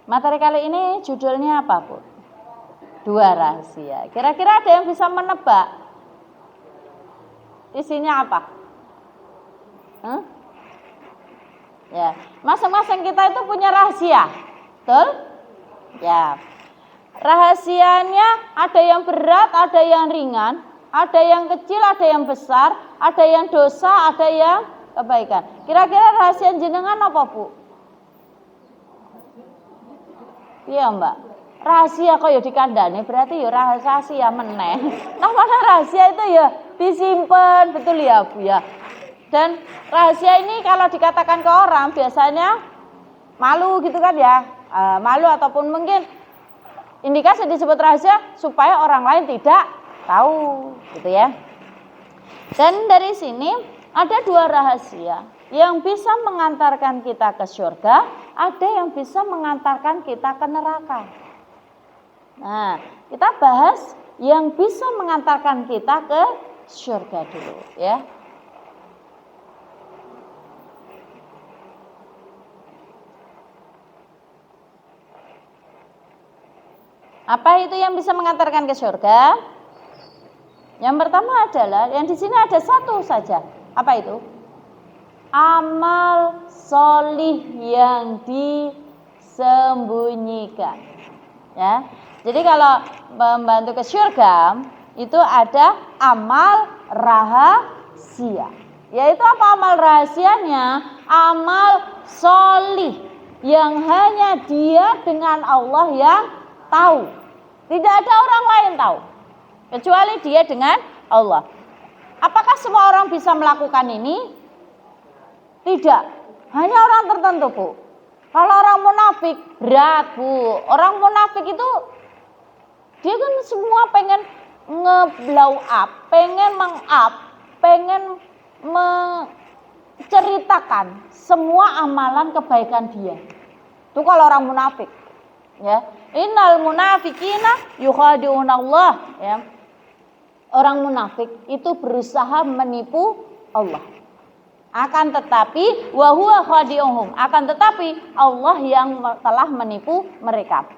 Materi kali ini judulnya apa, Bu? Dua rahasia. Kira-kira ada yang bisa menebak isinya apa? Ya, masing-masing kita itu punya rahasia, betul? Ya. Rahasianya ada yang berat, ada yang ringan, ada yang kecil, ada yang besar, ada yang dosa, ada yang kebaikan. Kira-kira rahasia jenengan apa, Bu? Iya, Mbak. Rahasia kok ya dikandani, berarti ya rahasia meneh. Nah, mana rahasia itu ya disimpan, betul ya, Bu ya. Dan rahasia ini kalau dikatakan ke orang biasanya malu gitu kan ya. Malu ataupun mungkin indikasi disebut rahasia supaya orang lain tidak tahu, gitu ya. Dan dari sini ada dua rahasia yang bisa mengantarkan kita ke surga, ada yang bisa mengantarkan kita ke neraka. Nah, kita bahas yang bisa mengantarkan kita ke surga dulu, ya. Apa itu yang bisa mengantarkan ke surga? Yang pertama adalah, yang di sini ada satu saja. Apa itu? Amal solih yang disembunyikan. Ya, jadi kalau membantu ke surga itu ada amal rahasia. Yaitu apa amal rahasianya? Amal solih yang hanya dia dengan Allah yang tahu. Tidak ada orang lain tahu kecuali dia dengan Allah. Apakah semua orang bisa melakukan ini? Tidak. Hanya orang tertentu, Bu. Kalau orang munafik berat, Bu. Orang munafik itu dia kan semua pengen nge-blow up, pengen meng-up, pengen menceritakan semua amalan kebaikan dia. Itu kalau orang munafik. Ya, innal munafiqina yukhadi'unallah, ya. Orang munafik itu berusaha menipu Allah. Akan tetapi wa huwa khadi'uhum, akan tetapi Allah yang telah menipu mereka.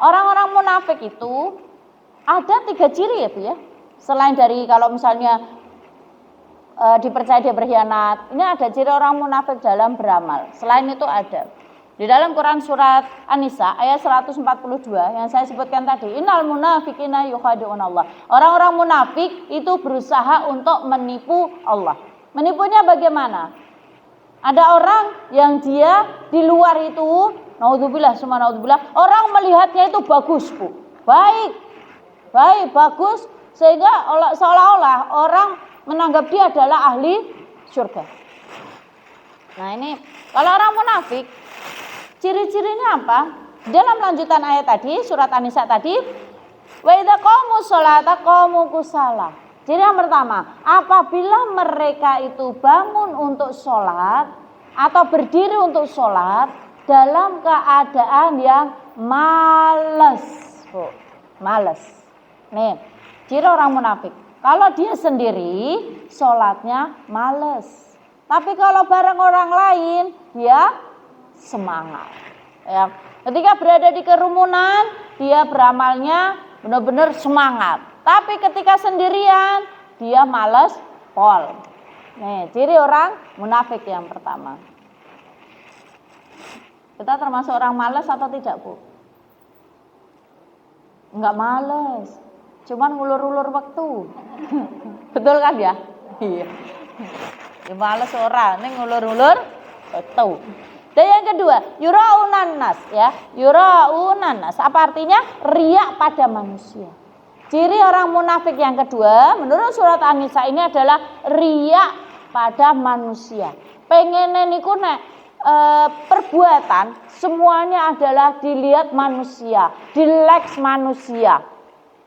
Orang-orang munafik itu ada 3 ciri ya, Bu ya. Selain dari kalau misalnya dipercaya dia berkhianat, ini ada ciri orang munafik dalam beramal. Selain itu ada di dalam Quran surat An-Nisa ayat 142 yang saya sebutkan tadi, innal munafiqina yukhadi'unallah. Orang-orang munafik itu berusaha untuk menipu Allah. Menipunya bagaimana? Ada orang yang dia di luar itu, naudzubillah, summa naudzubillah, orang melihatnya itu bagus, Bu. Baik, bagus, sehingga seolah-olah orang menganggap dia adalah ahli surga. Nah ini, kalau orang munafik, ciri-cirinya apa? Dalam lanjutan ayat tadi, surat An-Nisa tadi, wa idza qamu sholata qamu kusala. Ciri yang pertama, apabila mereka itu bangun untuk sholat atau berdiri untuk sholat dalam keadaan yang malas, Bu. Malas. Nih, ciri orang munafik. Kalau dia sendiri, sholatnya malas. Tapi kalau bareng orang lain, dia semangat. Ya. Ketika berada di kerumunan, dia beramalnya benar-benar semangat. Tapi ketika sendirian, dia malas pol. Nih, ciri orang munafik yang pertama. Kita termasuk orang malas atau tidak, Bu? Enggak malas, cuman ngulur-ulur waktu. Betul kan ya? Iya. Ya malas orang, ini ngulur-ulur waktu. Dan yang kedua, yura'unan nas, ya. Yura'unan nas, apa artinya? Riya pada manusia. Ciri orang munafik yang kedua menurut surat An-Nisa ini adalah riya pada manusia. Pengennya niku nek perbuatan semuanya adalah dilihat manusia, di-like manusia.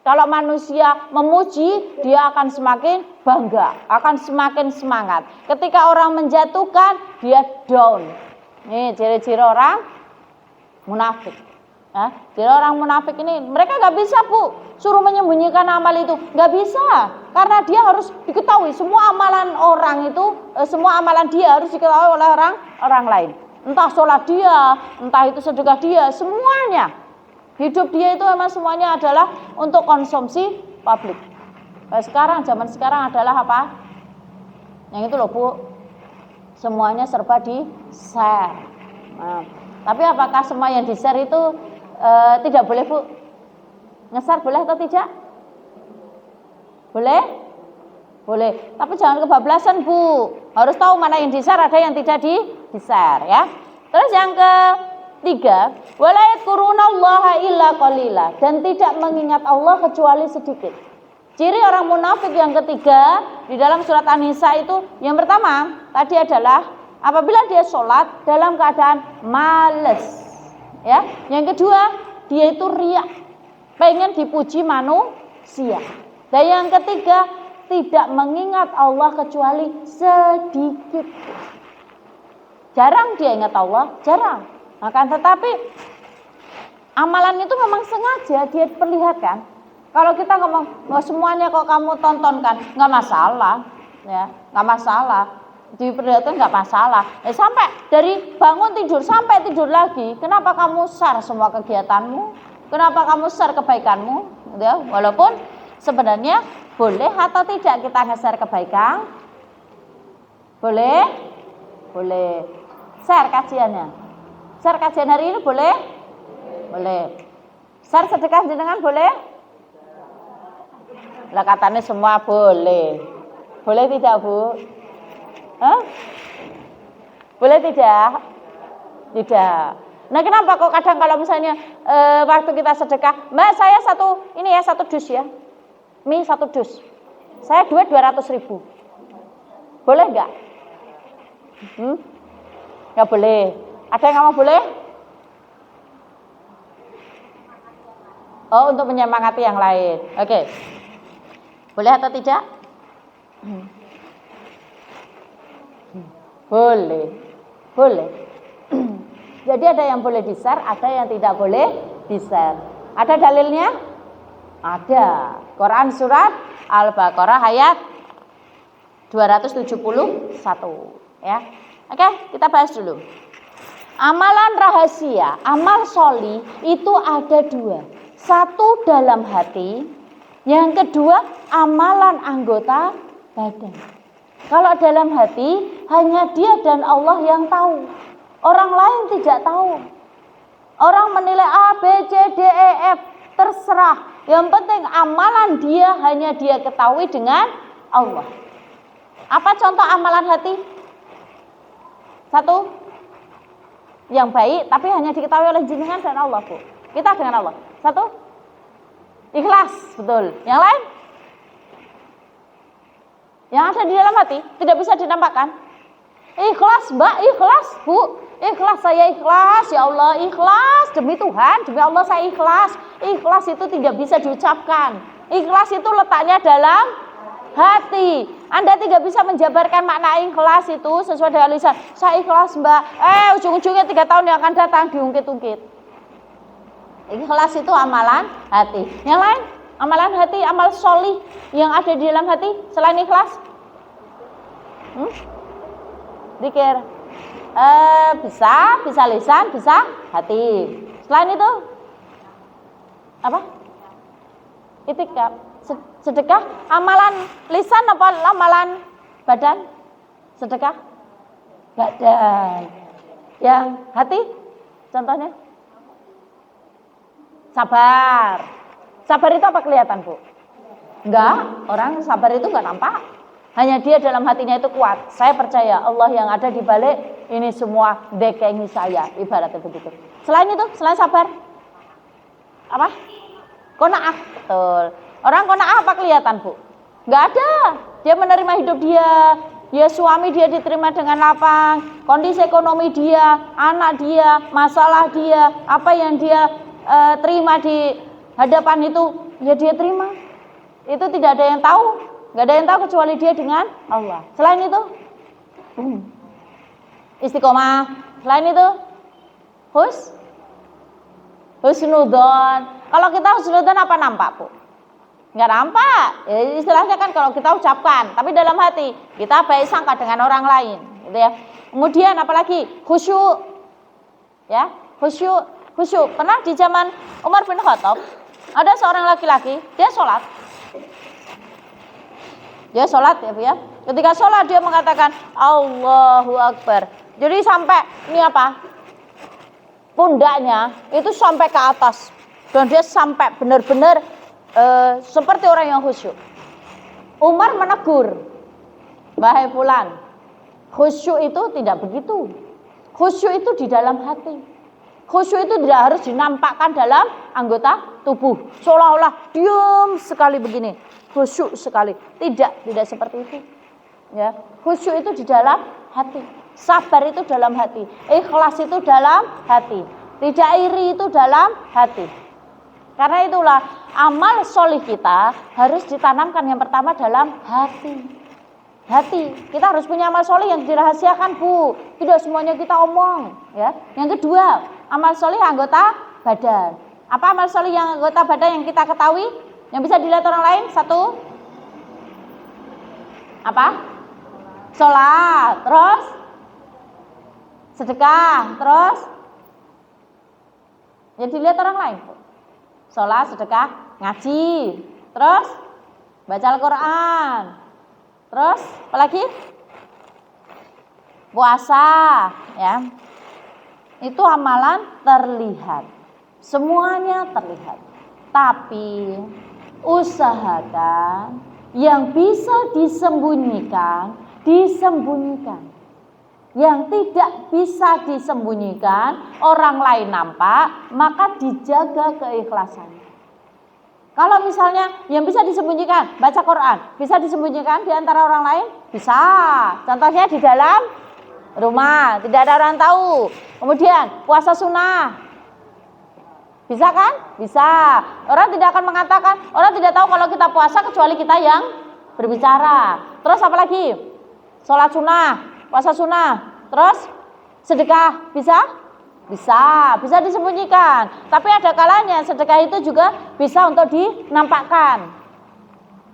Kalau manusia memuji, dia akan semakin bangga, akan semakin semangat. Ketika orang menjatuhkan, dia down. Nih ciri-ciri orang munafik. Ya, jadi orang munafik ini mereka nggak bisa, Bu, suruh menyembunyikan amal itu, nggak bisa, karena dia harus diketahui semua amalan orang itu, semua amalan dia harus diketahui oleh orang lain. Entah sholat dia, entah itu sedekah dia, semuanya. Hidup dia itu memang semuanya adalah untuk konsumsi publik. Zaman sekarang adalah apa? Yang itu loh Bu, semuanya serba di-share. Nah, tapi apakah semua yang di-share itu tidak boleh Bu? Nge-share boleh atau tidak? Boleh? Boleh, tapi jangan kebablasan Bu. Harus tahu mana yang di-share, ada yang tidak di-share ya. Terus yang ketiga, wala yadhkurunallaha illa qalila, dan tidak mengingat Allah kecuali sedikit. Ciri orang munafik yang ketiga di dalam surat An-Nisa itu, yang pertama tadi adalah apabila dia sholat dalam keadaan males, ya. Yang kedua, dia itu riak, pengen dipuji manusia. Dan yang ketiga, tidak mengingat Allah kecuali sedikit. Jarang dia ingat Allah, jarang. Akan tetapi amalan itu memang sengaja dia perlihatkan. Kalau kita ngomong, semuanya kok kamu tontonkan, nggak masalah, ya, nggak masalah, diperlihatkan nggak masalah. Sampai dari bangun tidur sampai tidur lagi, kenapa kamu share semua kegiatanmu? Kenapa kamu share kebaikanmu? Ya, walaupun sebenarnya boleh atau tidak kita nge-share kebaikan? Boleh? Boleh. Share kajiannya. Share kajian hari ini boleh? Boleh. Share sedekah jenengan boleh? Lah katanya semua boleh. Boleh tidak Bu? Hah? Boleh tidak? Tidak. Nah kenapa kok kadang kalau misalnya waktu kita sedekah, Mbak saya satu dus ya, mie 1 dus, saya 200.000, boleh nggak? Nggak boleh. Ada yang nggak mau boleh? Oh, untuk menyemangati yang lain. Oke. Boleh atau tidak? Boleh. Boleh. Jadi ada yang boleh di-share, ada yang tidak boleh di-share. Ada dalilnya? Ada. Quran surat Al-Baqarah ayat 271 ya. Oke, kita bahas dulu. Amalan rahasia, amal sholih itu ada 2. Satu dalam hati, yang kedua amalan anggota badan. Kalau dalam hati hanya dia dan Allah yang tahu. Orang lain tidak tahu. Orang menilai A, B, C, D, E, F, terserah. Yang penting amalan dia hanya dia ketahui dengan Allah. Apa contoh amalan hati? Satu, yang baik tapi hanya diketahui oleh jenengan dan Allah Bu. Kita dengan Allah. Satu, ikhlas, betul. Yang lain? Yang ada di dalam hati tidak bisa dinampakkan. Ikhlas Mbak, ikhlas Bu. Ikhlas, saya ikhlas, ya Allah ikhlas, demi Tuhan, demi Allah saya ikhlas. Ikhlas itu tidak bisa diucapkan. Ikhlas itu letaknya dalam hati. Anda tidak bisa menjabarkan makna ikhlas itu sesuai dengan lisan. Saya ikhlas Mbak, ujung-ujungnya 3 tahun yang akan datang diungkit-ungkit. Ikhlas itu amalan hati. Yang lain, amalan hati, amal sholih yang ada di dalam hati selain ikhlas? Zikir. Bisa lisan, bisa hati. Selain itu apa? Itikaf, sedekah, amalan lisan apa amalan badan? Sedekah badan. Yang hati contohnya? Sabar. Sabar itu apa kelihatan Bu? Enggak, orang sabar itu enggak nampak. Hanya dia dalam hatinya itu kuat. Saya percaya Allah yang ada di balik ini semua dekengi saya, ibaratnya begitu. Selain itu, selain sabar, apa? Qanaah. Betul. Orang qanaah apa kelihatan Bu? Enggak ada. Dia menerima hidup dia suami dia diterima dengan lapang, kondisi ekonomi dia, anak dia, masalah dia, apa yang dia terima di hadapan itu, ya dia terima. Itu tidak ada yang tahu. Gak ada yang tahu kecuali dia dengan Allah. Selain itu istiqomah. Selain itu husnudzon. Kalau kita husnudzon apa nampak Bu? Gak nampak. Ya, istilahnya kan kalau kita ucapkan, tapi dalam hati kita baik sangka dengan orang lain, gitu ya. Kemudian apalagi khusyuk. Ya, khusyuk. Pernah di zaman Umar bin Khattab, ada seorang laki-laki, dia sholat ya Bu ya. Ketika sholat dia mengatakan Allahu Akbar. Jadi sampai ini apa? Pundaknya itu sampai ke atas. Dan dia sampai benar-benar seperti orang yang khusyuk. Umar menegur, wahai fulan, khusyuk itu tidak begitu. Khusyuk itu di dalam hati. Khusyuk itu tidak harus dinampakkan dalam anggota tubuh. Seolah-olah diam sekali begini. Khusyuk sekali. Tidak seperti itu. Ya, khusyuk itu di dalam hati. Sabar itu dalam hati. Ikhlas itu dalam hati. Tidak iri itu dalam hati. Karena itulah amal solih kita harus ditanamkan yang pertama dalam hati. Kita harus punya amal solih yang dirahasiakan, Bu. Tidak semuanya kita omong, ya. Yang kedua, amal solih anggota badan. Apa amal solih yang anggota badan yang kita ketahui, yang bisa dilihat orang lain? Satu, apa? Sholat, terus sedekah, terus ya dilihat orang lain. Sholat, sedekah, ngaji, terus baca Al-Quran, terus apa lagi? Puasa, ya. Itu amalan terlihat, semuanya terlihat. Tapi usahakan yang bisa disembunyikan. Yang tidak bisa disembunyikan, orang lain nampak, maka dijaga keikhlasannya. Kalau misalnya yang bisa disembunyikan, baca Quran, bisa disembunyikan di antara orang lain? Bisa. Contohnya di dalam rumah, tidak ada orang tahu. Kemudian puasa sunnah. Bisa kan? Bisa. Orang tidak akan mengatakan, orang tidak tahu kalau kita puasa kecuali kita yang berbicara. Terus apa lagi? Sholat sunnah, puasa sunnah, terus sedekah, bisa disembunyikan. Tapi ada kalanya sedekah itu juga bisa untuk dinampakkan.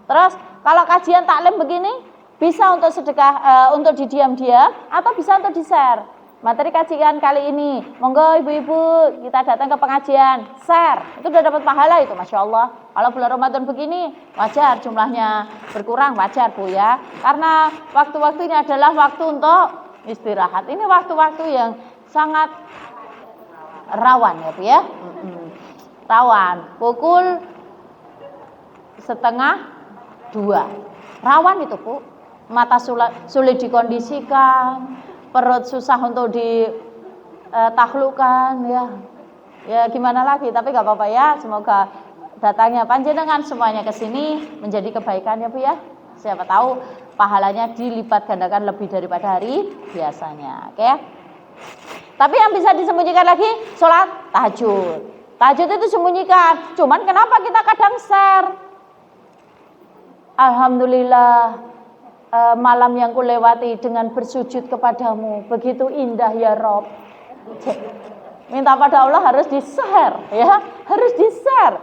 Terus kalau kajian taklim begini, bisa untuk sedekah, untuk didiam-diam, atau bisa untuk di-share. Materi kajian kali ini, monggo ibu-ibu kita datang ke pengajian, share, itu udah dapat pahala itu, Masya Allah. Kalau bulan Ramadan begini, wajar jumlahnya berkurang, wajar Bu ya. Karena waktu-waktu ini adalah waktu untuk istirahat. Ini waktu-waktu yang sangat rawan ya Bu ya. Rawan, pukul 1:30, rawan itu Bu. Mata sulit dikondisikan, perut susah untuk ditaklukkan ya gimana lagi, tapi gak apa-apa ya, semoga datangnya panjenengan semuanya ke sini menjadi kebaikan ya Bu ya. Siapa tahu pahalanya dilipat gandakan lebih daripada hari biasanya. Oke. Tapi yang bisa disembunyikan lagi sholat tahajud. Tahajud itu sembunyikan. Cuman kenapa kita kadang share? Alhamdulillah, malam yang kulewati dengan bersujud kepadamu begitu indah ya Rob. Minta pada Allah harus di-share ya, harus di-share.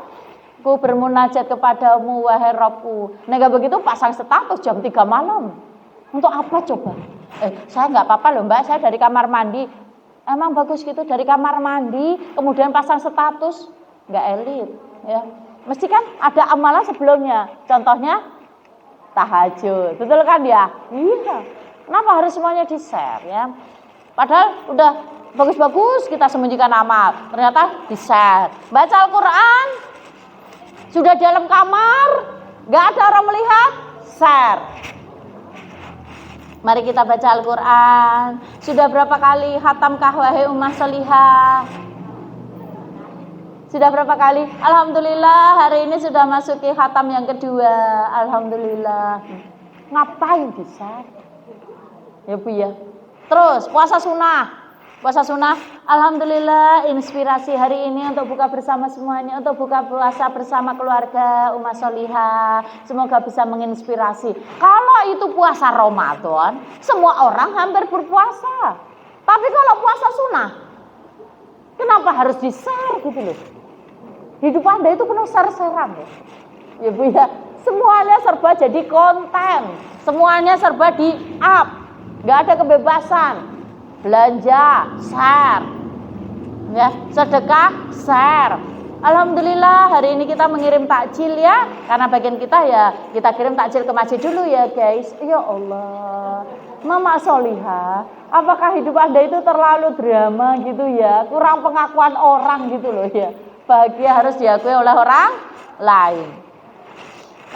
Ku bermunajat kepadamu wahai Robku. Nggak begitu pasang status jam 3 malam. Untuk apa coba? Saya nggak apa-apa loh Mbak, saya dari kamar mandi. Emang bagus gitu dari kamar mandi kemudian pasang status? Nggak elit ya. Mesti kan ada amalan sebelumnya. Contohnya tahajud, betul kan ya? Iya. Kenapa harus semuanya di-share ya? Padahal udah bagus-bagus kita sembunyikan amal, ternyata di-share. Baca Al-Quran, sudah dalam kamar, gak ada orang melihat, share. Mari kita baca Al-Quran. Sudah berapa kali khatamkah wahai ummah sholihah? Sudah berapa kali? Alhamdulillah hari ini sudah masuki khatam yang kedua. Alhamdulillah. Ngapain bisa? Ya Bu ya. Terus puasa sunnah. Alhamdulillah inspirasi hari ini untuk buka bersama semuanya. Untuk buka puasa bersama keluarga ummah sholihah. Semoga bisa menginspirasi. Kalau itu puasa Ramadan, semua orang hampir berpuasa. Tapi kalau puasa sunnah, kenapa harus di-share gitu loh? Hidup Anda itu penuh share-sharean ya. Ya Bu ya, semuanya serba jadi konten, semuanya serba di-up, nggak ada kebebasan. Belanja, share, Ya, sedekah share. Alhamdulillah hari ini kita mengirim takjil ya, karena bagian kita ya kita kirim takjil ke masjid dulu ya guys. Ya Allah, Mama Solihah, apakah hidup Anda itu terlalu drama gitu ya, kurang pengakuan orang gitu loh ya. Bahagia harus diakui oleh orang lain.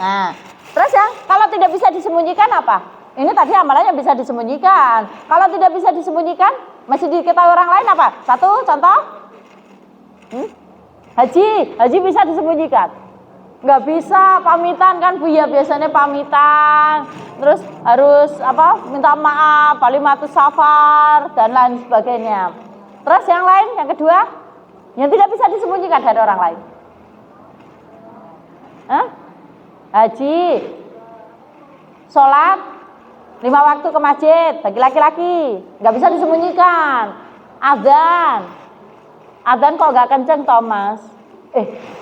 Nah, terus ya kalau tidak bisa disembunyikan apa? Ini tadi amalannya bisa disembunyikan. Kalau tidak bisa disembunyikan, masih diketahui orang lain apa? Satu contoh. Haji bisa disembunyikan? Nggak bisa, pamitan kan Bu ya, biasanya pamitan. Terus harus minta maaf, kalimatus safar dan lain sebagainya. Terus yang lain, yang kedua, yang tidak bisa disembunyikan dari orang lain. Haji, sholat 5 waktu ke masjid bagi laki-laki, nggak bisa disembunyikan. Adzan kok nggak kenceng Thomas?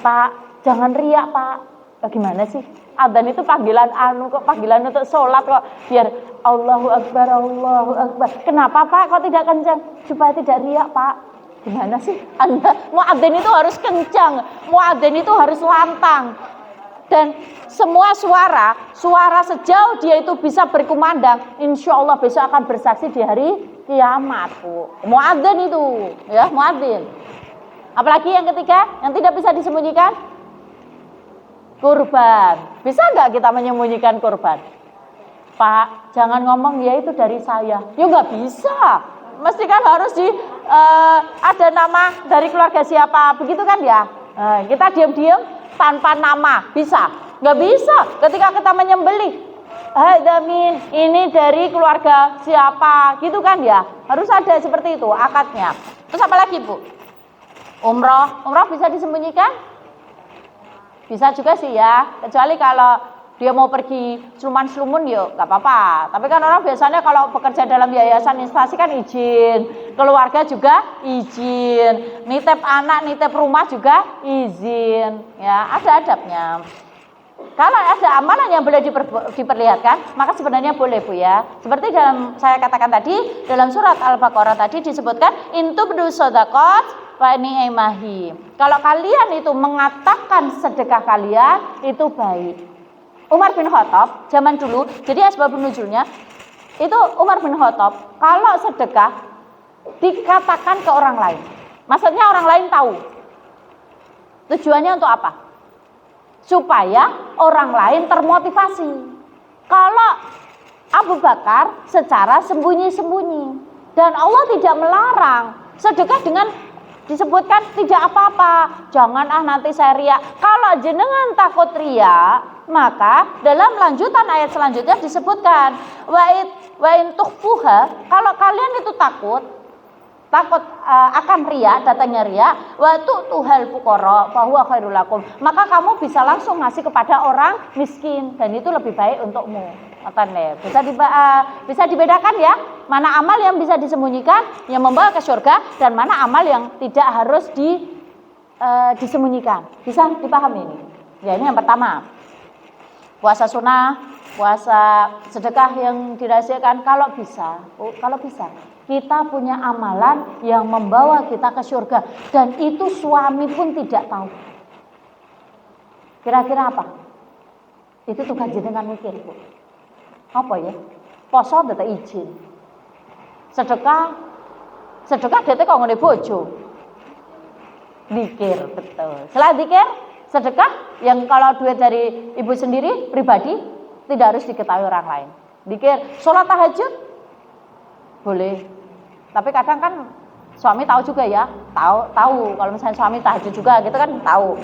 Pak, jangan riak Pak. Bagaimana sih? Adzan itu panggilan kok panggilan untuk sholat kok, biar Allahu Akbar, Allahu Akbar. Kenapa Pak kok tidak kenceng? Supaya tidak riak Pak. Gimana sih? Anda mau adzan itu harus kencang, mau adzan itu harus lantang. Dan semua suara sejauh dia itu bisa berkumandang, insya Allah besok akan bersaksi di hari kiamat, Bu. Muadzin itu, ya muadzin. Apalagi yang ketiga, yang tidak bisa disembunyikan, kurban. Bisa nggak kita menyembunyikan kurban? Pak, jangan ngomong ya itu dari saya. Ya nggak bisa. Mesti kan harus ada nama dari keluarga siapa, begitu kan ya? Kita diam-diam tanpa nama, bisa? Nggak bisa. Ketika kita menyembelih, Damin, ini dari keluarga siapa, gitu kan ya? Harus ada seperti itu akadnya. Terus apa lagi Bu? Umroh bisa disembunyikan? Bisa juga sih ya, kecuali kalau dia mau pergi sluman ya nggak apa-apa. Tapi kan orang biasanya kalau bekerja dalam yayasan instansi kan izin, keluarga juga izin, nitip anak, nitip rumah juga izin, ya ada adabnya. Kalau ada amalan yang boleh diperlihatkan, maka sebenarnya boleh Bu ya. Seperti dalam saya katakan tadi, dalam surat Al-Baqarah tadi disebutkan intubdu shadaqat fa ni'mahi. Kalau kalian itu mengatakan sedekah kalian itu baik. Umar bin Khattab zaman dulu, jadi asbab nuzulnya itu Umar bin Khattab kalau sedekah dikatakan ke orang lain. Maksudnya orang lain tahu. Tujuannya untuk apa? Supaya orang lain termotivasi. Kalau Abu Bakar secara sembunyi-sembunyi, dan Allah tidak melarang sedekah dengan disebutkan tidak apa-apa, jangan nanti saya riak. Kalau jenengan takut riak, maka dalam lanjutan ayat selanjutnya disebutkan wa in tukhfuha, kalau kalian itu takut akan riya, datangnya riya, wa tu'tuhal fuqara fa huwa khairul lakum, maka kamu bisa langsung ngasih kepada orang miskin dan itu lebih baik untukmu. Bisa dibedakan ya, mana amal yang bisa disembunyikan yang membawa ke surga dan mana amal yang tidak harus disembunyikan. Bisa dipahami ini? Ya, ini yang pertama. Puasa sunnah, puasa sedekah yang dirahasiakan kalau bisa. Kita punya amalan yang membawa kita ke surga dan itu suami pun tidak tahu. Kira-kira apa? Itu tugas jenengan mikir, Bu. Apa ya? Poso data izin. Sedekah dete kok ngene bojo. Dikir, betul. Selain dikir, sedekah yang kalau duit dari ibu sendiri pribadi tidak harus diketahui orang lain. Dikir, sholat tahajud boleh. Tapi kadang kan suami tahu juga ya, tahu kalau misalnya suami tahajud juga gitu kan tahu.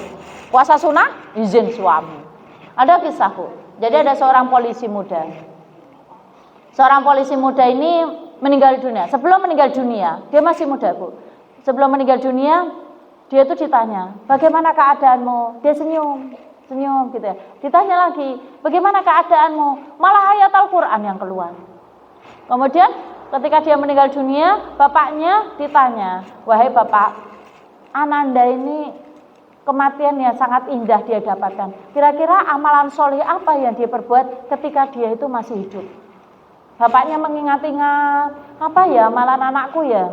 Puasa sunnah izin suami. Ada kisah Bu. Jadi ada seorang polisi muda. Seorang polisi muda ini meninggal dunia. Sebelum meninggal dunia, dia masih muda Bu. Sebelum meninggal dunia, dia tuh ditanya, bagaimana keadaanmu? Dia senyum gitu ya. Ditanya lagi, bagaimana keadaanmu? Malah ayat Al-Quran yang keluar. Kemudian ketika dia meninggal dunia, bapaknya ditanya, wahai bapak, Ananda ini kematian yang sangat indah dia dapatkan. Kira-kira amalan soleh apa yang dia perbuat ketika dia itu masih hidup? Bapaknya mengingat-ingat, apa ya amalan anakku ya?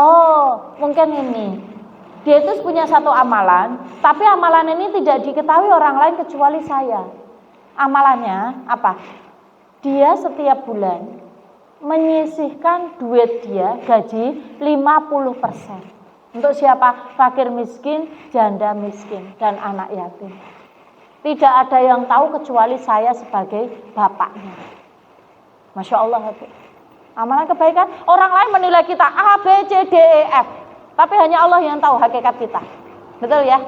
Oh, mungkin ini. Dia itu punya satu amalan, tapi amalan ini tidak diketahui orang lain kecuali saya. Amalannya apa? Dia setiap bulan menyisihkan duit dia gaji 50%. Untuk siapa? Fakir miskin, janda miskin, dan anak yatim. Tidak ada yang tahu kecuali saya sebagai bapaknya. Masya Allah. Amalan kebaikan, orang lain menilai kita A, B, C, D, E, F. Tapi hanya Allah yang tahu hakikat kita. Betul ya?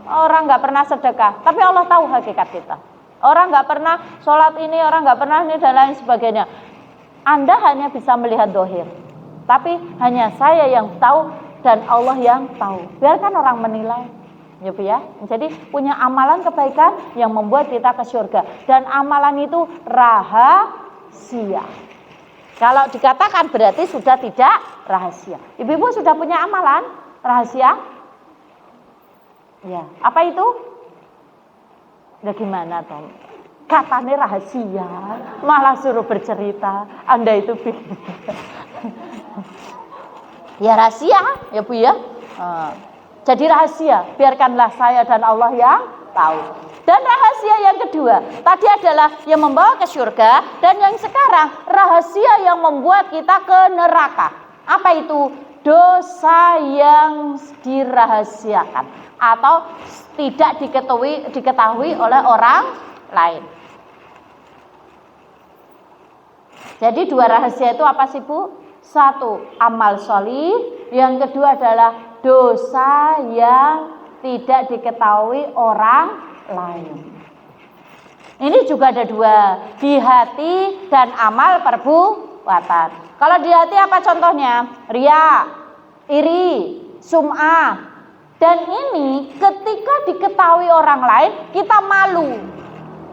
Orang gak pernah sedekah, tapi Allah tahu hakikat kita. Orang gak pernah sholat ini, orang gak pernah ini, dan lain sebagainya. Anda hanya bisa melihat dohir, tapi hanya saya yang tahu dan Allah yang tahu. Biarkan orang menilai, ya Bu ya. Jadi punya amalan kebaikan yang membuat kita ke surga, dan amalan itu rahasia. Kalau dikatakan berarti sudah tidak rahasia. Ibu-ibu sudah punya amalan rahasia? Ya, apa itu? Ya gimana Tom? Katanya rahasia, malah suruh bercerita. Anda itu ya rahasia, ya Bu ya. Jadi rahasia, biarkanlah saya dan Allah yang tahu. Dan rahasia yang kedua, tadi adalah yang membawa ke surga, dan yang sekarang rahasia yang membuat kita ke neraka. Apa itu? Dosa yang dirahasiakan atau tidak diketahui oleh orang lain. Jadi dua rahasia itu apa sih Bu? Satu, amal sholih. Yang kedua adalah dosa yang tidak diketahui orang lain. Ini juga ada dua, di hati dan amal perbuatan. Kalau di hati apa contohnya? Riya, iri, sum'ah. Dan ini ketika diketahui orang lain kita malu.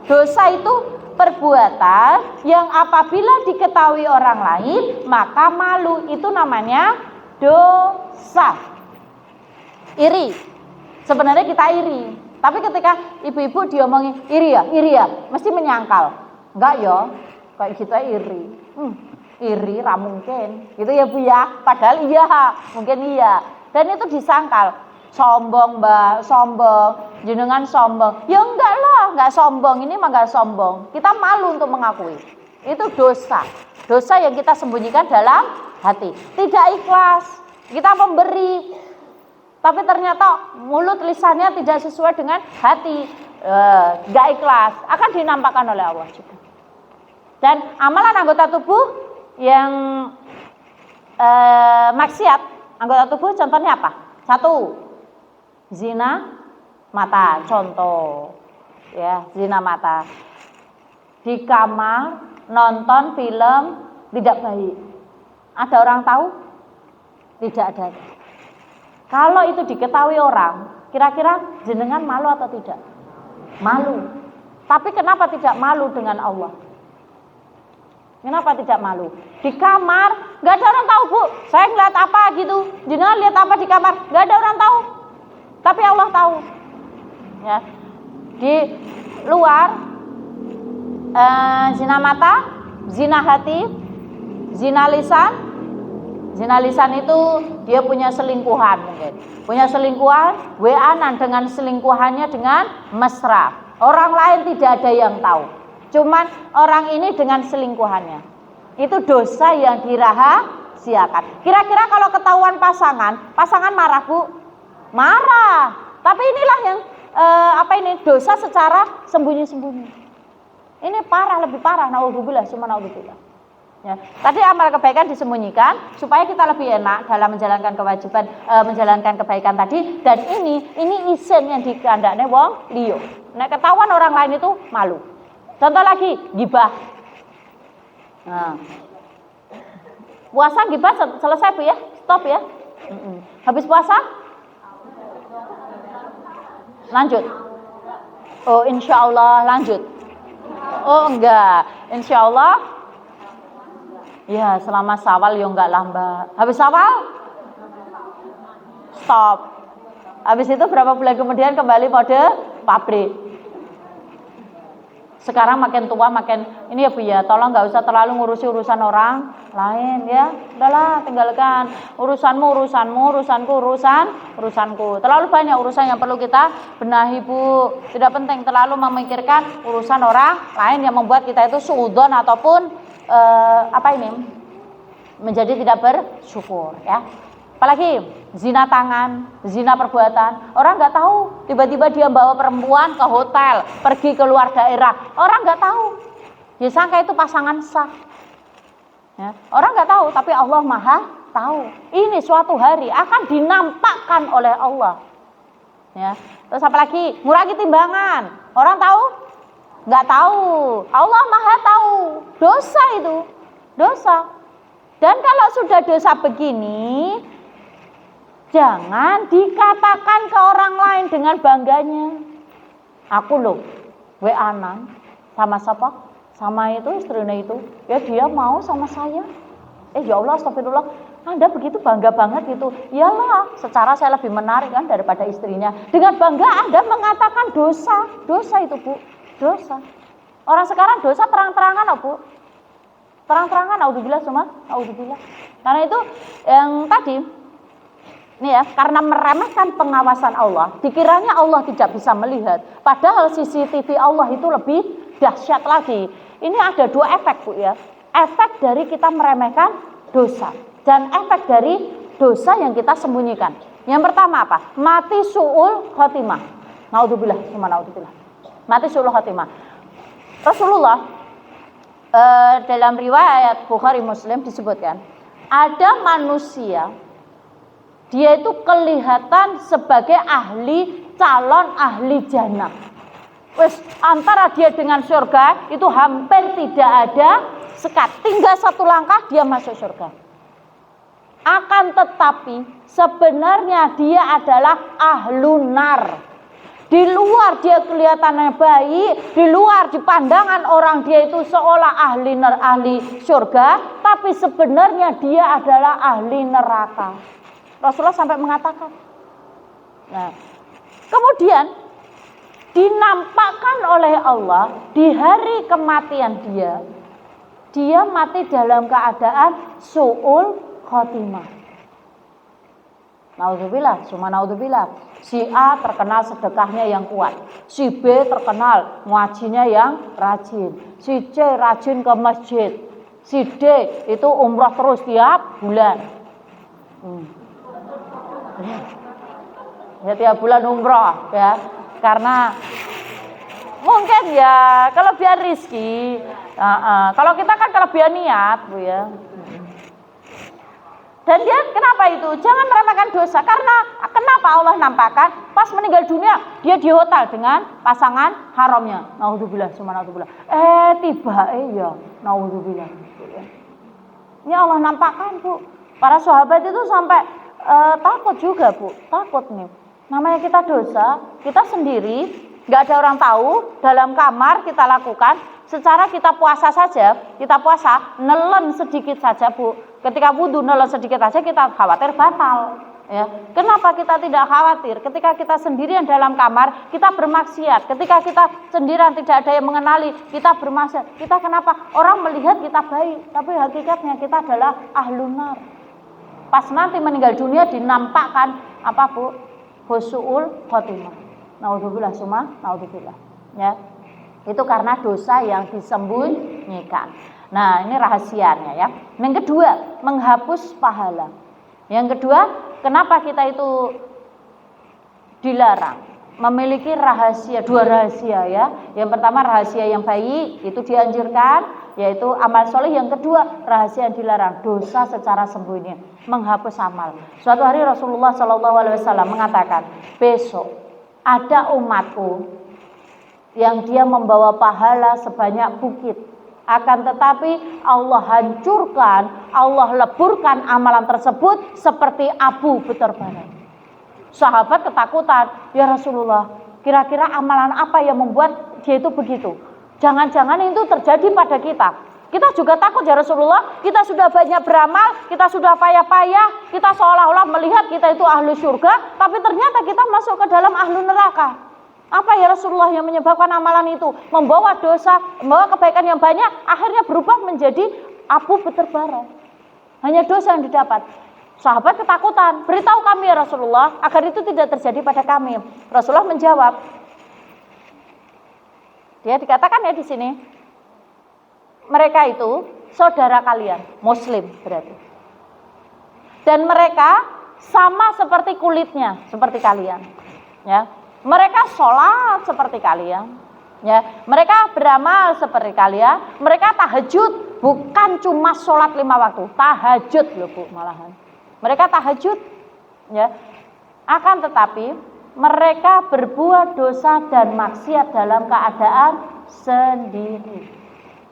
Dosa itu perbuatan yang apabila diketahui orang lain maka malu, itu namanya dosa. Iri, sebenarnya kita iri, tapi ketika ibu-ibu diomongin iri ya, mesti menyangkal. Enggak ya, kayak kita iri. Iri ra mungkin, gitu ya Bu ya. Padahal iya, mungkin iya. Dan itu disangkal. Sombong Mbak, sombong, jenengan sombong. Ya enggak lah, enggak sombong, ini mah enggak sombong. Kita malu untuk mengakui. Itu dosa. Dosa yang kita sembunyikan dalam hati. Tidak ikhlas. Kita memberi, tapi ternyata mulut lisannya tidak sesuai dengan hati. Enggak ikhlas, akan dinampakkan oleh Allah juga. Dan amalan anggota tubuh yang maksiat, anggota tubuh contohnya apa? Satu, zina mata, contoh ya, zina mata. Di kamar nonton film tidak baik. Ada orang tahu? Tidak ada. Kalau itu diketahui orang, kira-kira jenengan malu atau tidak? Malu. Tapi kenapa tidak malu dengan Allah? Kenapa tidak malu? Di kamar nggak ada orang tahu Bu, saya ngeliat apa gitu. Jenengan lihat apa di kamar? Nggak ada orang tahu. Tapi Allah tahu. Ya. Di luar zina mata, zina hati, zina lisan. Zina lisan itu dia punya selingkuhan mungkin. Punya selingkuhan, WA-an dengan selingkuhannya dengan mesra. Orang lain tidak ada yang tahu. Cuman orang ini dengan selingkuhannya. Itu dosa yang dirahasiakan. Kira-kira kalau ketahuan pasangan marah Bu? Marah. Tapi inilah yang dosa secara sembunyi-sembunyi. Ini parah, lebih parah. Naudzubillah, summa naudzubillah. Ya. Tadi amal kebaikan disembunyikan supaya kita lebih enak dalam menjalankan kewajiban, menjalankan kebaikan tadi. Dan ini isin yang dikandakne wong liya. Nek ketahuan orang lain itu malu. Contoh lagi, gibah. Nah. Puasa gibah selesai Bu ya? Stop ya. Habis puasa? Lanjut. Oh, insya Allah lanjut. Oh enggak, insya Allah. Ya selama Syawal ya enggak lambat. Habis Syawal? Stop. Habis itu berapa bulan kemudian kembali mode pabrik. Sekarang makin tua makin ini ya Bu ya, tolong nggak usah terlalu ngurusi urusan orang lain ya. Udahlah, tinggalkan urusanku, urusanku. Terlalu banyak urusan yang perlu kita benahi Bu. Tidak penting terlalu memikirkan urusan orang lain yang membuat kita itu suudzon ataupun menjadi tidak bersyukur ya. Apalagi zina tangan, zina perbuatan. Orang nggak tahu, tiba-tiba dia bawa perempuan ke hotel, pergi ke luar daerah. Orang nggak tahu, dia sangka itu pasangan sah. Ya. Orang nggak tahu, tapi Allah Maha tahu. Ini suatu hari akan dinampakkan oleh Allah. Ya. Terus apalagi ngurangi timbangan. Orang tahu? Nggak tahu. Allah Maha tahu. Dosa itu, dosa. Dan kalau sudah dosa begini, jangan dikatakan ke orang lain dengan bangganya. Aku loh, WA-an sama siapa? Sama itu istrinya itu. Ya dia mau sama saya. Ya Allah, astagfirullah. Anda begitu bangga banget gitu. Iyalah, secara saya lebih menarik kan daripada istrinya. Dengan bangga Anda mengatakan dosa. Dosa itu Bu, dosa. Orang sekarang dosa terang-terangan loh Bu. Terang-terangan, naudzubillah semua, naudzubillah. Karena itu yang tadi ini ya, karena meremehkan pengawasan Allah, dikiranya Allah tidak bisa melihat. Padahal CCTV Allah itu lebih dahsyat lagi. Ini ada dua efek Bu ya. Efek dari kita meremehkan dosa dan efek dari dosa yang kita sembunyikan. Yang pertama apa? Mati su'ul khotimah. Naudzubillah, semua naudzubillah. Mati su'ul khotimah. Rasulullah dalam riwayat Bukhari Muslim disebutkan, ada manusia dia itu kelihatan sebagai calon ahli jannah. Antara dia dengan surga itu hampir tidak ada sekat. Tinggal satu langkah dia masuk surga. Akan tetapi sebenarnya dia adalah ahlun nar. Di luar dia kelihatannya baik, di luar di pandangan orang dia itu seolah ahli surga, tapi sebenarnya dia adalah ahli neraka. Rasulullah sampai mengatakan. Nah, kemudian dinampakkan oleh Allah di hari kematian dia mati dalam keadaan su'ul khotimah. Naudzubillah, cuma naudzubillah. Si A terkenal sedekahnya yang kuat, si B terkenal ngajinya yang rajin, si C rajin ke masjid, si D itu umrah terus tiap bulan. Ya tiap bulan umrah ya, karena mungkin ya kelebihan rizki. Kalau kita kan kelebihan niat Bu ya. Dan dia kenapa itu? Jangan meremehkan dosa. Karena kenapa Allah nampakkan? Pas meninggal dunia, dia di hotel dengan pasangan haramnya. Naudzubillah, summa naudzubillah. Tiba ya, naudzubillah. Ini Allah nampakkan Bu. Para sahabat itu sampai takut juga Bu. Takut nih. Namanya kita dosa, kita sendiri, nggak ada orang tahu, dalam kamar kita lakukan. Secara kita puasa saja, nelen sedikit saja Bu. Ketika wudhu nelen sedikit saja kita khawatir batal. Ya. Kenapa kita tidak khawatir? Ketika kita sendirian dalam kamar, kita bermaksiat. Ketika kita sendirian tidak ada yang mengenali, kita bermaksiat. Kita kenapa? Orang melihat kita baik, tapi hakikatnya kita adalah ahlun nar. Pas nanti meninggal dunia dinampakkan apa Bu? Husnul khotimah. Naudzubillah summa naudzubillah. Ya. Itu karena dosa yang disembunyikan. Nah, ini rahasianya ya. Yang kedua, menghapus pahala. Yang kedua, kenapa kita itu dilarang? Memiliki rahasia, dua rahasia ya. Yang pertama rahasia yang baik, itu dianjurkan, yaitu amal soleh. Yang kedua, rahasia yang dilarang, dosa secara sembunyi, menghapus amal. Suatu hari Rasulullah SAW mengatakan, besok ada umatku yang dia membawa pahala sebanyak bukit. Akan tetapi Allah hancurkan, Allah leburkan amalan tersebut seperti abu berterbangan. Sahabat ketakutan, ya Rasulullah, kira-kira amalan apa yang membuat dia itu begitu? Jangan-jangan itu terjadi pada kita. Kita juga takut ya Rasulullah, kita sudah banyak beramal, kita sudah payah-payah, kita seolah-olah melihat kita itu ahlu surga, tapi ternyata kita masuk ke dalam ahlu neraka. Apa ya Rasulullah yang menyebabkan amalan itu membawa dosa, membawa kebaikan yang banyak, akhirnya berubah menjadi abu bertebaran. Hanya dosa yang didapat. Sahabat ketakutan, beritahu kami ya Rasulullah agar itu tidak terjadi pada kami. Rasulullah menjawab, dia dikatakan ya di sini, mereka itu saudara kalian, Muslim berarti. Dan mereka sama seperti kulitnya, seperti kalian. Ya, mereka sholat seperti kalian. Ya, mereka beramal seperti kalian. Mereka tahajud, bukan cuma sholat 5 waktu, tahajud loh Bu malahan. Mereka tahajud, ya. Akan tetapi mereka berbuat dosa dan maksiat dalam keadaan sendiri.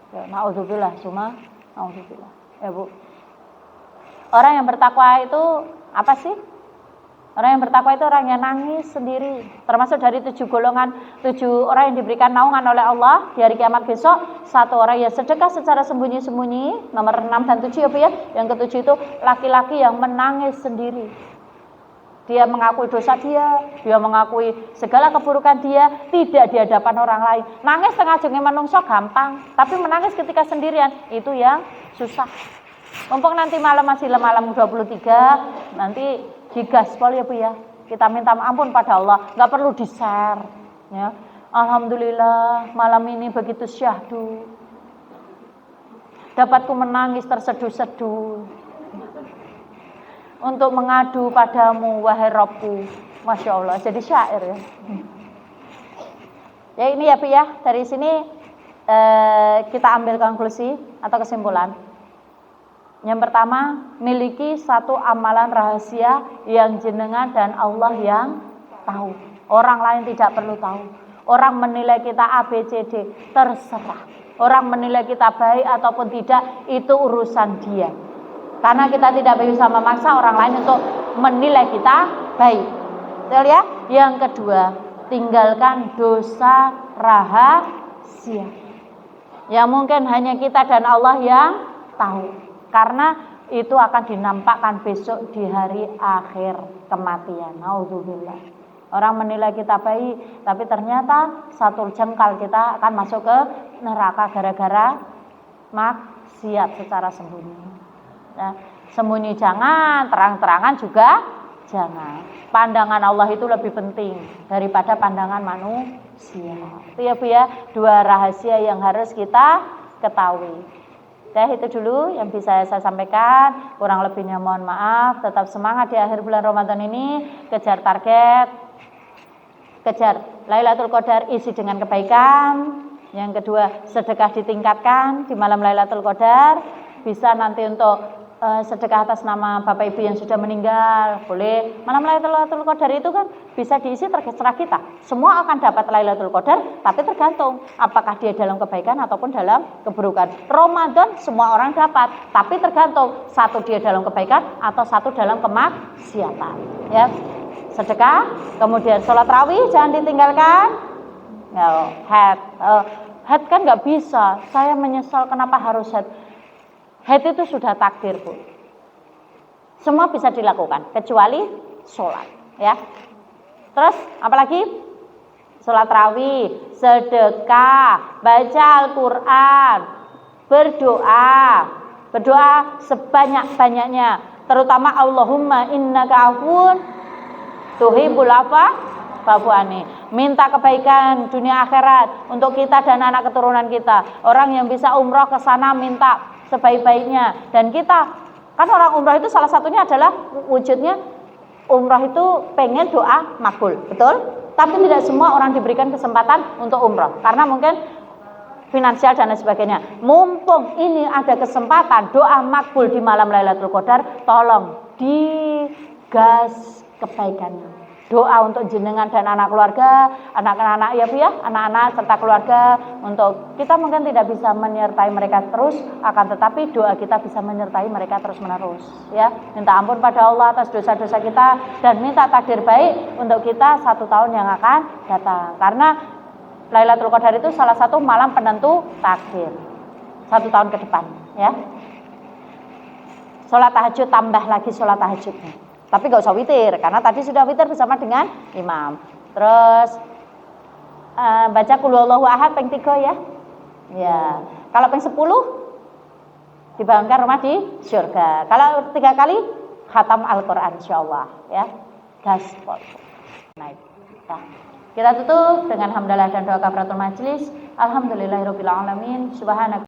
Ya, naudzubillah, summa naudzubillah. Ya Bu. Orang yang bertakwa itu apa sih? Orang yang bertakwa itu orang yang nangis sendiri. Termasuk dari 7 golongan, 7 orang yang diberikan naungan oleh Allah di hari kiamat besok. 1 orang yang sedekah secara sembunyi-sembunyi, nomor 6 dan 7 ya Bu ya. Yang ke-7 itu laki-laki yang menangis sendiri. Dia mengakui dosa dia mengakui segala keburukan dia, tidak di hadapan orang lain. Nangis tengah jenenge manungsa gampang, tapi menangis ketika sendirian itu yang susah. Mumpung nanti malam masih malam 23, nanti digaspol ya Bu ya. Kita minta ampun pada Allah, nggak perlu di-share ya. Alhamdulillah malam ini begitu syahdu. Dapatku menangis terseduh-seduh untuk mengadu padamu wahai Rabbku. Masya Allah, jadi syair ya. Ya ini ya Bu ya, dari sini kita ambil konklusi atau kesimpulan. Yang pertama, miliki satu amalan rahasia yang jenengan dan Allah yang tahu. Orang lain tidak perlu tahu. Orang menilai kita A, B, C, D, terserah. Orang menilai kita baik ataupun tidak, itu urusan dia. Karena kita tidak bisa memaksa orang lain untuk menilai kita baik. Betul ya? Yang kedua, tinggalkan dosa rahasia. Yang mungkin hanya kita dan Allah yang tahu. Karena itu akan dinampakkan besok di hari akhir kematian. Naudzubillah. Orang menilai kita baik, tapi ternyata 1 jengkal kita akan masuk ke neraka gara-gara maksiat secara sembunyi. Nah, sembunyi jangan, terang-terangan juga jangan. Pandangan Allah itu lebih penting daripada pandangan manusia. Itu ya Bu ya, 2 rahasia yang harus kita ketahui. Itu dulu yang bisa saya sampaikan. Kurang lebihnya mohon maaf. Tetap semangat di akhir bulan Ramadan ini. Kejar target. Kejar Lailatul Qadar isi dengan kebaikan. Yang kedua, sedekah ditingkatkan di malam Lailatul Qadar. Bisa nanti untuk sedekah atas nama Bapak Ibu yang sudah meninggal. Boleh. Malam Lailatul Qadar itu kan bisa diisi terserah kita. Semua akan dapat Lailatul Qadar, tapi tergantung apakah dia dalam kebaikan ataupun dalam keburukan. Ramadan semua orang dapat, tapi tergantung satu dia dalam kebaikan atau satu dalam kemaksiatan. Ya. Sedekah, kemudian sholat rawih jangan ditinggalkan. Ya, head kan nggak bisa. Saya menyesal kenapa harus head. Head itu sudah takdir Bu. Semua bisa dilakukan kecuali sholat ya. Terus apalagi? Sholat rawih, sedekah, baca Al-Quran, berdoa sebanyak-banyaknya. Terutama Allahumma innaka afun tuhibbul afwa fa'fu anni. Minta kebaikan dunia akhirat untuk kita dan anak keturunan kita. Orang yang bisa umroh ke sana minta sebaik-baiknya. Dan kita kan orang umrah itu salah satunya adalah wujudnya umrah itu pengen doa makbul, betul? Tapi tidak semua orang diberikan kesempatan untuk umrah karena mungkin finansial dan lain sebagainya. Mumpung ini ada kesempatan doa makbul di malam Lailatul Qadar, tolong digas kebaikannya. Doa untuk jenengan dan anak keluarga, anak-anak ya Bu ya, anak-anak serta keluarga, untuk kita mungkin tidak bisa menyertai mereka terus, akan tetapi doa kita bisa menyertai mereka terus menerus ya. Minta ampun pada Allah atas dosa-dosa kita dan minta takdir baik untuk kita 1 tahun yang akan datang. Karena Lailatul Qadar itu salah satu malam penentu takdir 1 tahun ke depan ya. Sholat tahajud, tambah lagi sholat tahajudnya. Tapi gak usah witir, karena tadi sudah witir bersama dengan imam. Terus baca qul huwallahu ahad ping 3 ya. Ya. Kalau ping 10 dibangunkan rumah di surga. Kalau 3 kali khatam Al-Qur'an insyaallah ya. Gaspol. Naik. Nah, kita tutup dengan hamdalah dan doa kafaratul majelis. Alhamdulillahirabbil alamin. Subhanak